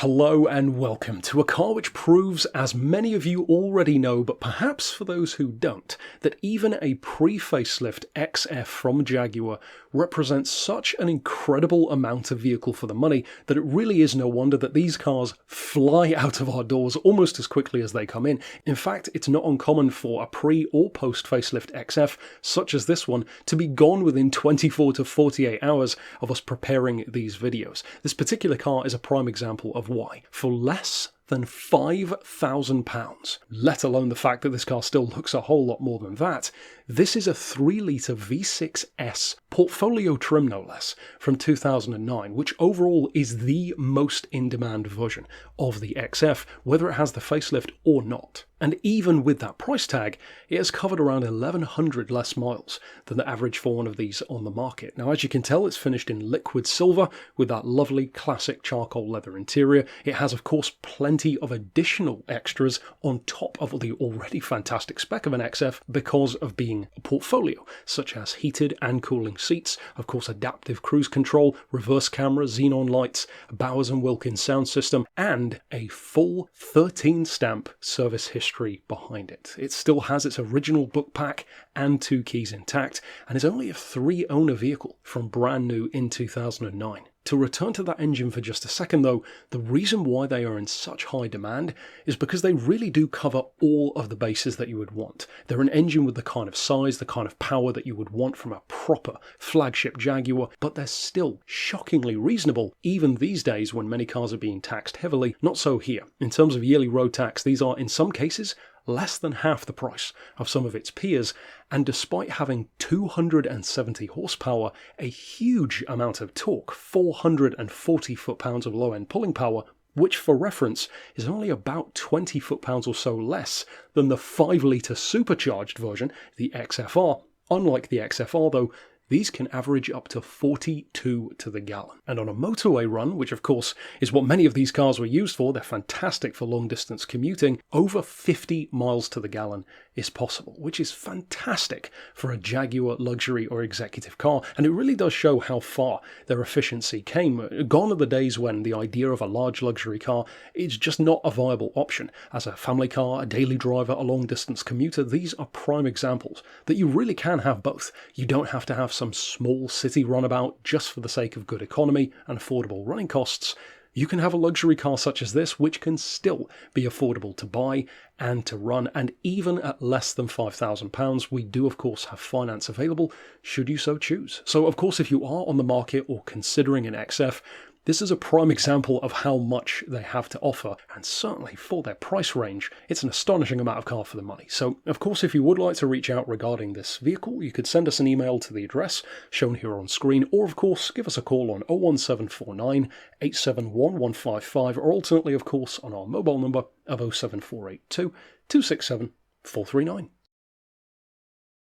Hello and welcome to a car which proves, as many of you already know, but perhaps for those who don't, that even a pre-facelift XF from Jaguar represents such an incredible amount of vehicle for the money that it really is no wonder that these cars fly out of our doors almost as quickly as they come in. In fact, it's not uncommon for a pre or post facelift XF, such as this one, to be gone within 24 to 48 hours of us preparing these videos. This particular car is a prime example of why. For less than £5,000, let alone the fact that this car still looks a whole lot more than that, this is a 3-litre V6S portfolio trim no less from 2009, which overall is the most in-demand version of the XF, whether it has the facelift or not. And even with that price tag, it has covered around 1,100 less miles than the average for one of these on the market. Now, as you can tell, it's finished in liquid silver with that lovely classic charcoal leather interior. It has, of course, plenty of additional extras on top of the already fantastic spec of an XF because of being a portfolio, such as heated and cooling seats, of course adaptive cruise control, reverse camera, xenon lights, a Bowers & Wilkins sound system, and a full 13-stamp service history behind it. It still has its original book pack and 2 keys intact, and is only a 3-owner vehicle from brand new in 2009. To return to that engine for just a second though, the reason why they are in such high demand is because they really do cover all of the bases that you would want. They're an engine with the kind of size, the kind of power that you would want from a proper flagship Jaguar, but they're still shockingly reasonable even these days when many cars are being taxed heavily. Not so here. In terms of yearly road tax, these are in some cases less than half the price of some of its peers, and despite having 270 horsepower, a huge amount of torque, 440 foot-pounds of low-end pulling power, which for reference is only about 20 foot-pounds or so less than the 5-litre supercharged version, the XFR. Unlike the XFR though, these can average up to 42 to the gallon. And on a motorway run, which of course is what many of these cars were used for, they're fantastic for long distance commuting, over 50 miles to the gallon is possible, which is fantastic for a Jaguar luxury or executive car. And it really does show how far their efficiency came. Gone are the days when the idea of a large luxury car is just not a viable option. As a family car, a daily driver, a long distance commuter, these are prime examples that you really can have both. You don't have to have some small city runabout just for the sake of good economy and affordable running costs. You can have a luxury car such as this, which can still be affordable to buy and to run, and even at less than £5,000, we do of course have finance available should you so choose. So of course, if you are on the market or considering an XF, this is a prime example of how much they have to offer, and certainly for their price range, it's an astonishing amount of car for the money. So, of course, if you would like to reach out regarding this vehicle, you could send us an email to the address shown here on screen, or of course, give us a call on 01749 871 155, or alternately, of course, on our mobile number of 07482 267 439.